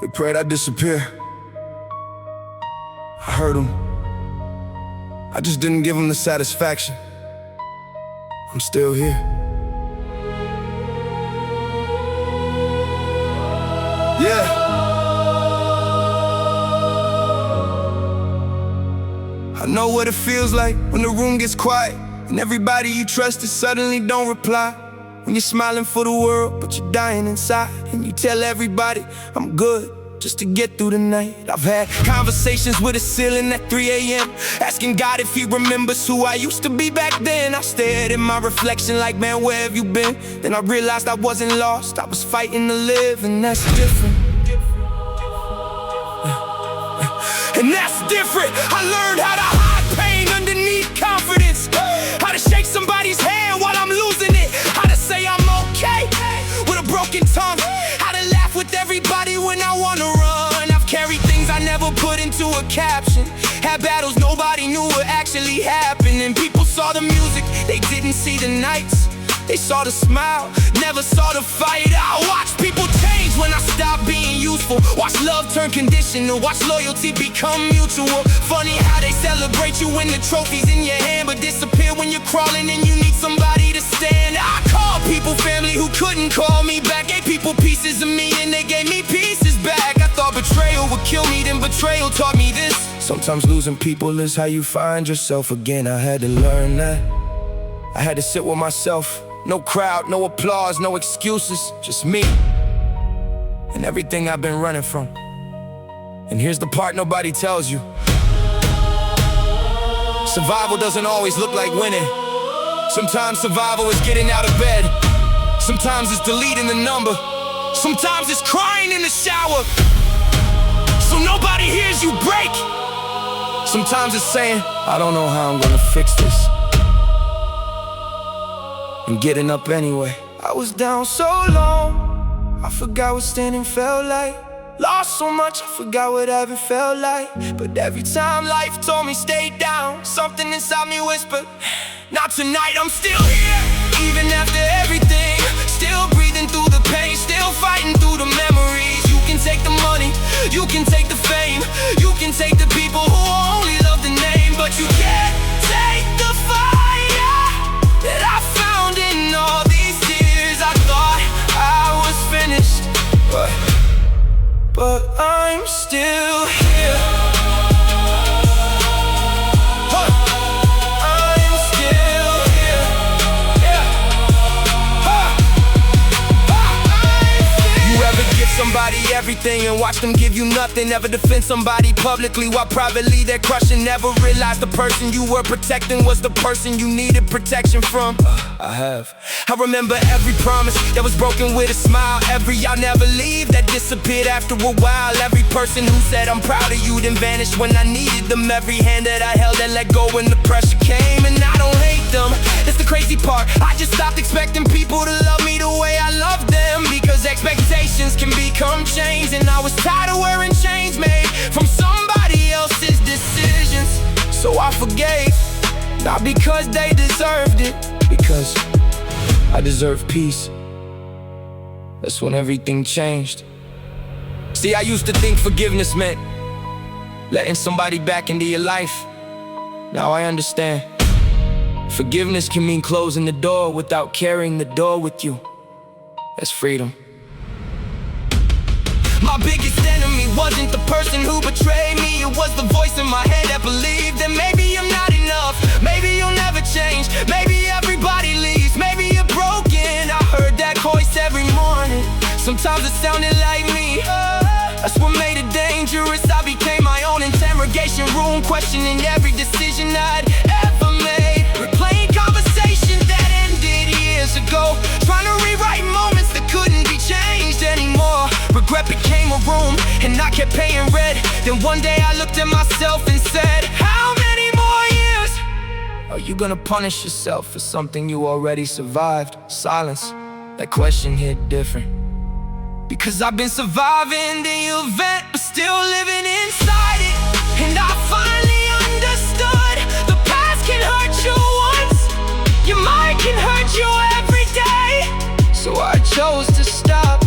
They prayed I'd disappear. I heard them. I just didn't give them the satisfaction. I'm still here. Yeah. I know what it feels like when the room gets quiet and everybody you trusted suddenly don't reply. When you're smiling for the world, but you're dying inside, and you tell everybody, I'm good, just to get through the night. I've had conversations with the ceiling at 3 a.m. asking God if he remembers who I used to be back then. I stared at my reflection like, man, where have you been? Then I realized I wasn't lost, I was fighting to live, and that's different. And that's different. I learned how to hide pain underneath confidence, how to shake somebody's hand while I'm losing it, how to say I'm okay with a broken tongue, how to laugh with everybody when I wanna run. I've carried things I never put into a caption, had battles nobody knew were actually happening. People saw the music, they didn't see the nights. They saw the smile, never saw the fight. I watched people change when I stopped being useful. Watch love turn conditional, watch loyalty become mutual. Funny how they celebrate you when the trophy's in your hand, but disappear when you're crawling and you need somebody to stand. I called people family who couldn't call me back, gave people pieces of me and they gave me pieces back. I thought betrayal would kill me, then betrayal taught me this: sometimes losing people is how you find yourself again. I had to learn that. I had to sit with myself. No crowd, no applause, no excuses, just me and everything I've been running from. And here's the part nobody tells you: survival doesn't always look like winning. Sometimes survival is getting out of bed. Sometimes it's deleting the number. Sometimes it's crying in the shower so nobody hears you break. Sometimes it's saying, I don't know how I'm gonna fix this, and getting up anyway. I was down so long, I forgot what standing felt like. Lost so much, I forgot what having felt like. But every time life told me stay down, something inside me whispered, not tonight. I'm still here, even after everything. Still breathing through the pain, still fighting through the memories. You can take the money, you can take the fame, you can take the people who only love the name, but you can't take the fire that I found in all these tears. I thought I was finished, but I'm still here. I'm still here. Yeah. You ever give somebody everything and watch them give you nothing? Ever defend somebody publicly while privately they're crushing? Never realized the person you were protecting was the person you needed protection from? I have. I remember every promise that was broken with a smile, every I'll never leave that disappeared after a while, every person who said I'm proud of you then vanished when I needed them, every hand that I held that let go when the pressure came. And I don't hate them, that's the crazy part. I just stopped expecting people to love me the way I love them, because expectations can become chains, and I was tired of wearing chains made from somebody else's decisions. So I forgave, not because they deserved it, because I deserve peace. That's when everything changed. See, I used to think forgiveness meant letting somebody back into your life. Now I understand. Forgiveness can mean closing the door without carrying the door with you. That's freedom. My biggest enemy wasn't the person who betrayed me. It was the voice in my head that believed that maybe I'm not enough, maybe you'll never change, maybe everybody leaves, maybe you're broken. I heard that voice every morning, sometimes it sounded like me. That's what made it dangerous. I became my own interrogation room, questioning every decision I'd ever made, replaying conversations that ended years ago, trying to rewrite moments that couldn't be changed anymore. Regret became a room, and I kept paying rent. Then one day I looked at myself and said, how many more years are you gonna punish yourself for something you already survived? Silence, that question hit different, because I've been surviving the event, but still living inside it. And I finally understood, the past can hurt you once, your mind can hurt you every day. So I chose to stop,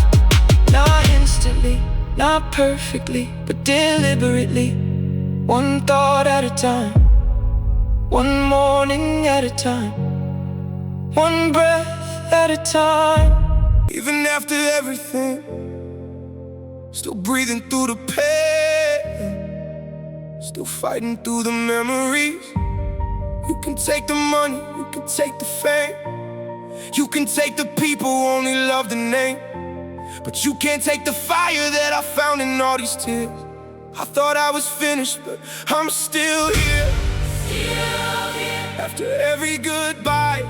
not instantly, not perfectly, but deliberately. One thought at a time, one morning at a time, one breath at a time. Even after everything, still breathing through the pain, still fighting through the memories. You can take the money, you can take the fame, you can take the people who only love the name, but you can't take the fire that I found in all these tears. I thought I was finished, but I'm still here. After every goodbye,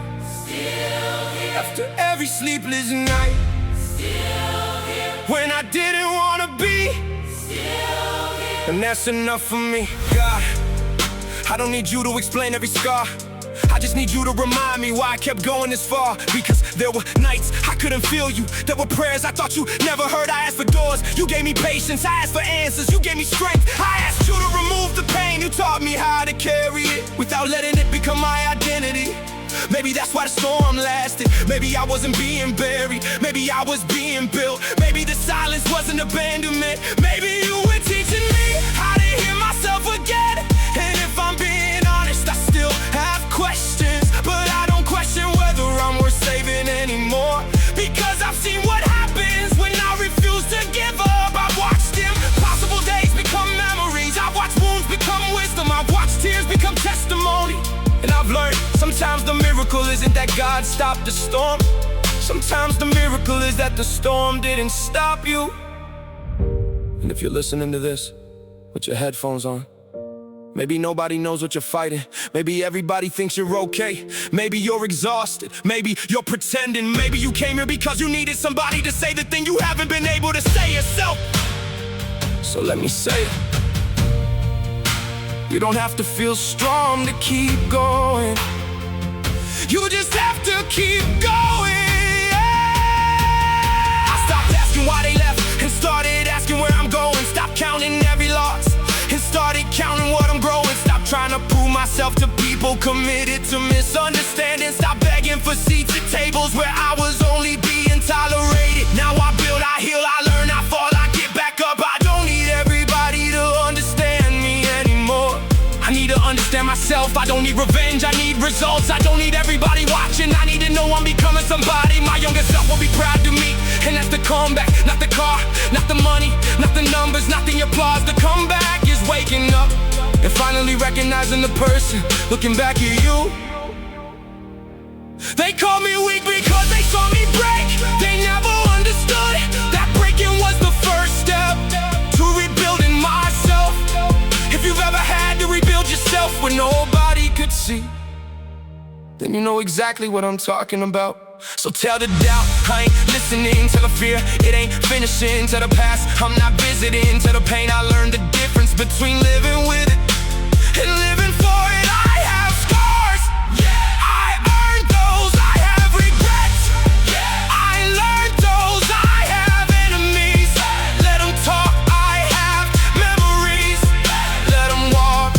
after every sleepless night, when I didn't wanna be, and that's enough for me. God, I don't need you to explain every scar, I just need you to remind me why I kept going this far. Because there were nights I couldn't feel you, there were prayers I thought you never heard. I asked for doors, you gave me patience. I asked for answers, you gave me strength. I asked you to remove the pain, you taught me how to carry it without letting it become my identity. Maybe that's why the storm lasted. Maybe I wasn't being buried, maybe I was being built. Maybe the silence wasn't abandonment. Maybe you were teaching me how to hear myself again. And if I'm being honest, I still have questions, but I don't question whether I'm worth saving anymore. Because I've seen what happens when I refuse to give up. I've watched impossible days become memories, I've watched wounds become wisdom, I've watched tears become testimony. And I've learned sometimes the miracle isn't that God stopped the storm, sometimes the miracle is that the storm didn't stop you. And if you're listening to this with your headphones on, maybe nobody knows what you're fighting. Maybe everybody thinks you're okay. Maybe you're exhausted. Maybe you're pretending. Maybe you came here because you needed somebody to say the thing you haven't been able to say yourself. So let me say it. You don't have to feel strong to keep going, you just have to keep going. I stopped asking why they left and started asking where I'm going. Stopped counting every loss and started counting what I'm growing. Stop trying to prove myself to people committed to misunderstanding. Stop begging for seats at tables where I was only being tolerated. Now I build, I heal, I learn, I fall, I get back up. I don't need everybody to understand me anymore. I need to understand myself. I don't need revenge, I need results. I don't need everybody watching, I need to know I'm becoming somebody my younger self will be proud to meet. And that's the comeback, not the car, not the money, not the numbers, not the applause. The comeback is waking up and finally recognizing the person looking back at you. They called me weak because they saw me break. They never understood that breaking was the first step to rebuilding myself. If you've ever had to rebuild yourself when nobody could see, then you know exactly what I'm talking about. So tell the doubt I ain't listening, tell the fear it ain't finishing, tell the past I'm not visiting, tell the pain I learned the difference between living with it and living for it. I have scars, yeah, I earned those. I have regrets, yeah, I learned those. I have enemies, let them talk. I have memories, let them walk.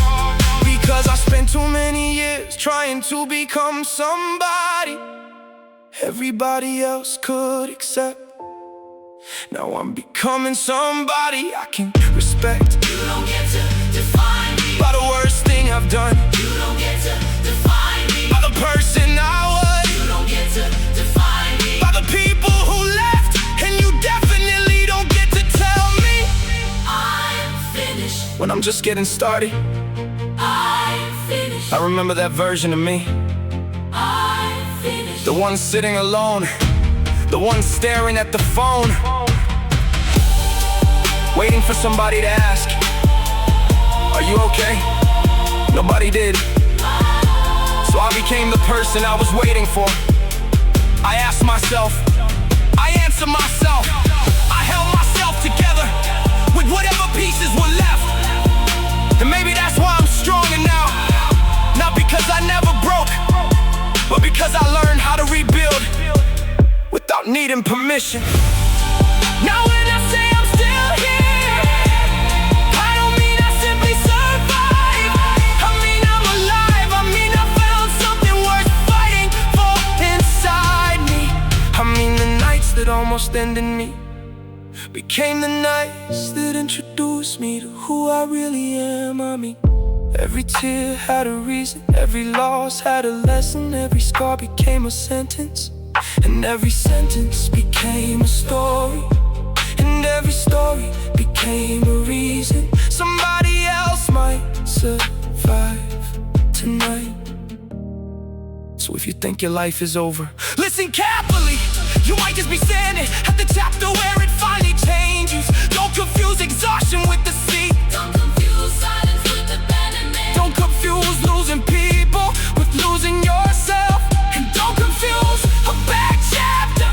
Because I spent too many years trying to become somebody everybody else could accept. Now I'm becoming somebody I can respect. You don't get to define me by the worst thing I've done. You don't get to define me by the person I was. You don't get to define me by the people who left. And you definitely don't get to tell me I'm finished when I'm just getting started. I'm finished. I remember that version of me, I'm finished. the one sitting alone, the one staring at the phone, waiting for somebody to ask, are you okay? Nobody did. So I became the person I was waiting for. I asked myself, I answered myself, I held myself together with whatever pieces were left. And maybe that's why I'm stronger now. Not because I never broke, but because I learned how to rebuild without needing permission. Now when I say I'm still here, I don't mean I simply survived. I mean I'm alive, I mean I found something worth fighting for inside me. I mean the nights that almost ended me became the nights that introduced me to who I really am. I mean, every tear had a reason, every loss had a lesson, every scar became a sentence, and every sentence became a story, and every story became a reason somebody else might survive tonight. So if you think your life is over, listen carefully. You might just be standing at the chapter where it finally changes. Don't confuse exhaustion with deceit. Don't confuse silence with abandonment. Don't confuse losing people with losing yourself. And don't confuse a bad chapter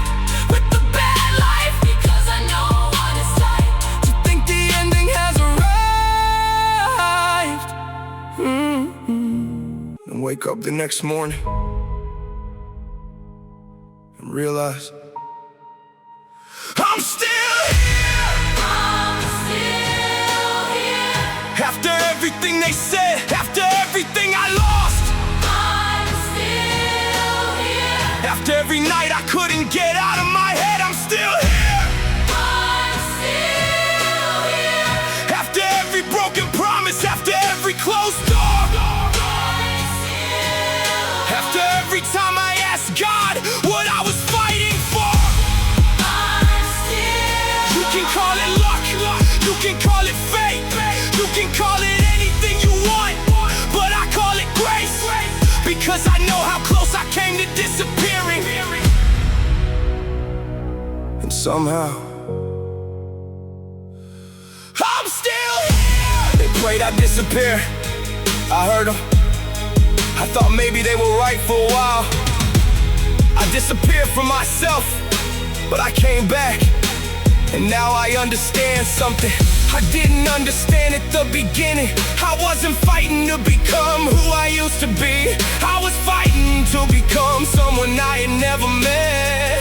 with the bad life. Because I know what it's like to think the ending has arrived. And wake up the next morning and realize I'm still here. I'm still here. After everything they said, after everything I lost, I'm still here. after every night I couldn't get out of my head, I'm still here. I'm still here. After every broken promise, after every closed door, I'm still. after every time I asked God what I was fighting for. I'm still. You can call it luck, you can call it fate, you can call it anything you want, but I call it grace, because I know how close I came to disappearing. And somehow I'm still here. They prayed I'd disappear. I heard them. I thought maybe they were right for a while. I disappeared from myself, but I came back. And now I understand something I didn't understand at the beginning. I wasn't fighting to become who I used to be. I was fighting to become someone I had never met.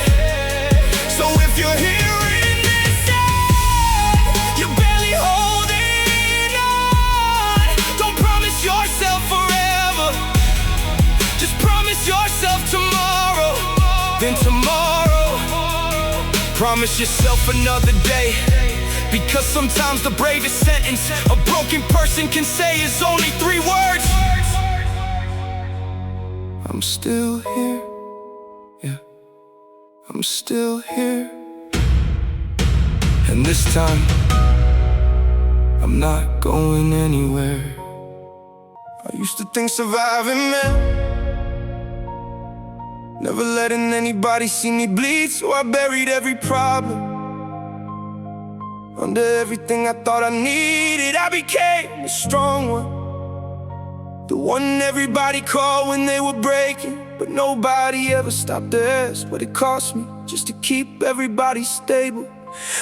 So if you're hearing this end, you're barely holding on. Don't promise yourself forever. Just promise yourself tomorrow. Then tomorrow, promise yourself another day. Because sometimes the bravest sentence a broken person can say is only 3 words. I'm still here. Yeah, I'm still here. And this time I'm not going anywhere. I used to think surviving meant never letting anybody see me bleed, so I buried every problem under everything I thought I needed. I became the strong one, the one everybody called when they were breaking, but nobody ever stopped to ask what it cost me just to keep everybody stable.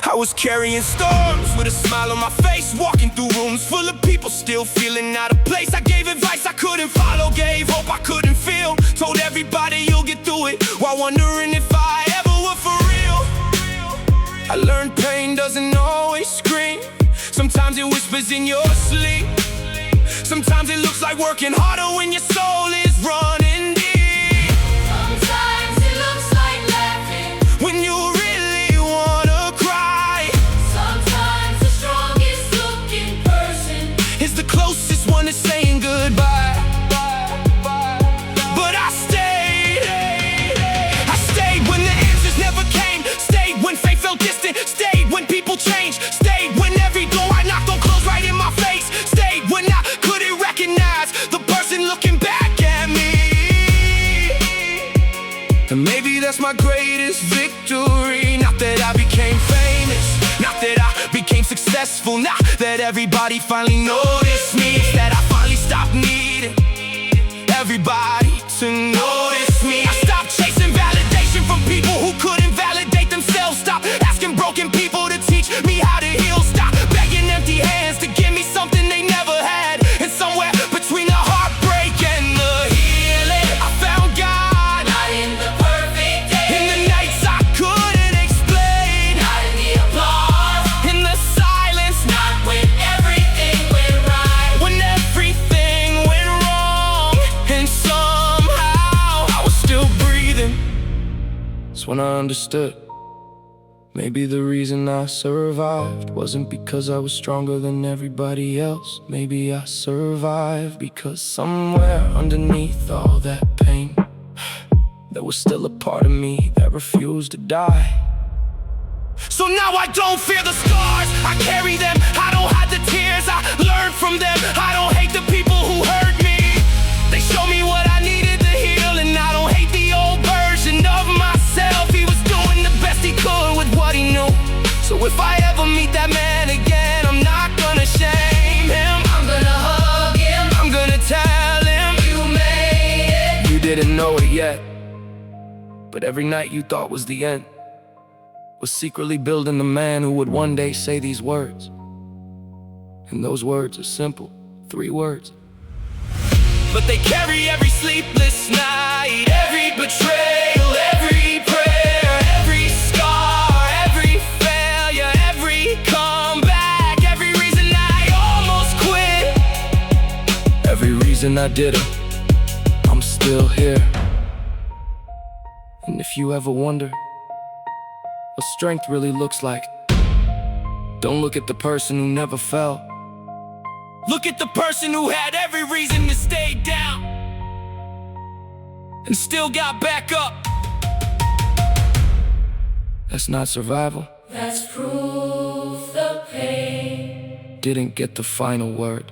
I was carrying storms with a smile on my face, walking through rooms full of people still feeling out of place. I gave advice I couldn't follow, gave hope I couldn't feel, told everybody you'll get through it, while wondering if I ever would for real. I learned pain doesn't always scream. Sometimes it whispers in your sleep. Sometimes it looks like working harder when your soul is running deep. Sometimes it looks like laughing when you really wanna cry. Sometimes the strongest looking person is the closest one to saying goodbye. But I stayed when the answers never came. Stayed when faith felt distant. Stayed when people changed. Stayed when every door I knocked on closed right in my face. Stayed when I couldn't recognize the person looking back at me. And maybe that's my greatest victory. Not that I became famous, not that I became successful, not that everybody finally noticed me. It's that I finally stopped needing everybody to notice me. I stopped chasing validation from people who couldn't validate themselves. Stop asking broken people to teach me how to heal. Stop begging empty hands to give me something they never had. And somewhere between the heartbreak and the healing, I found God. not in the perfect day, In the nights I couldn't explain, not in the applause, in the silence, not when everything went right. when everything went wrong. And somehow I was still breathing. That's when I understood Maybe the reason I survived wasn't because I was stronger than everybody else. Maybe I survived because somewhere underneath all that pain, there was still a part of me that refused to die. So now I don't fear the scars, I carry them. I don't hide the tears, I learn from them. I don't hate the people who hurt me. They show me what I needed to heal, and I don't hate the old version of myself. He was doing the best he could with what he knew. So if I ever meet that man again, I'm not gonna shame him. I'm gonna hug him. I'm gonna tell him, You made it. you didn't know it yet, but every night you thought was the end was secretly building the man who would one day say these words. And those words are simple, 3 words. But they carry every sleepless night, every betrayal, every prayer, every scar, every failure, every comeback, every reason I almost quit, every reason I didn't. I'm still here. And if you ever wonder what strength really looks like, don't look at the person who never fell. Look at the person who had every reason to stay down and still got back up. That's not survival. That's proof the pain Didn't get the final word.